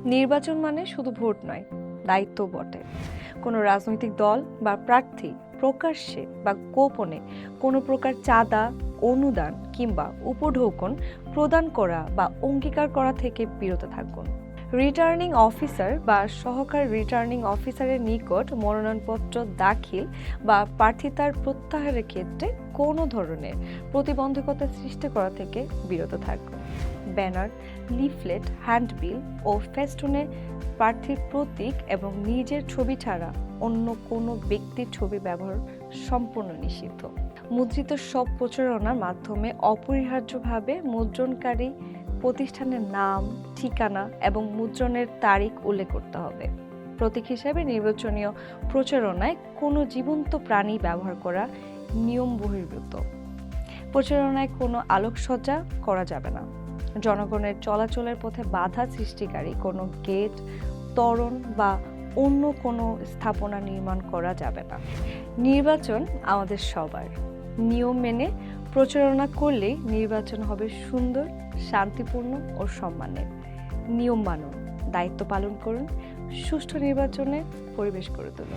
নির্বাচন মানে শুধু ভোট নয়, দায়িত্ব বটে। কোনো রাজনৈতিক দল বা প্রার্থী প্রকাশ্যে বা গোপনে কোনো প্রকার চাঁদা, অনুদান কিংবা উপঢৌকন প্রদান করা বা অঙ্গীকার করা থেকে বিরত থাকুন। রিটার্নিং অফিসার বা সহকারী রিটার্নিং অফিসারের নিকট মনোনয়নপত্র দাখিল বা প্রার্থিতার প্রত্যাহারের ক্ষেত্রে কোনো ধরনের প্রতিবন্ধকতা সৃষ্টি করা থেকে বিরত থাকুন। ব্যানার, লিফলেট, হ্যান্ডবিল ও ফেস্টুনে প্রার্থীর প্রতীক এবং নিজের ছবি ছাড়া অন্য কোনো ব্যক্তির ছবি ব্যবহার সম্পূর্ণ নিষিদ্ধ। মুদ্রিত সব প্রচারণার মাধ্যমে অপরিহার্যভাবে মুদ্রণকারী প্রতিষ্ঠানের নাম, ঠিকানা এবং মুদ্রণের তারিখ উল্লেখ করতে হবে। প্রতীক হিসেবে নির্বাচনীয় প্রচারণায় কোনো জীবন্ত প্রাণী ব্যবহার করা নিয়ম বহির্ভূত। প্রচারণায় কোনো আলোকসজ্জা করা যাবে না। জনগণের চলাচলের পথে বাধা সৃষ্টিকারী কোনো গেট, তোরণ বা অন্য কোনো স্থাপনা নির্মাণ করা যাবে না। নির্বাচন আমাদের সবার। নিয়ম মেনে প্রচারণা করলেই নির্বাচন হবে সুন্দর, শান্তিপূর্ণ ও সম্মানের। নিয়ম মানুন, দায়িত্ব পালন করুন, সুষ্ঠু নির্বাচনের পরিবেশ গড়ে তুলুন।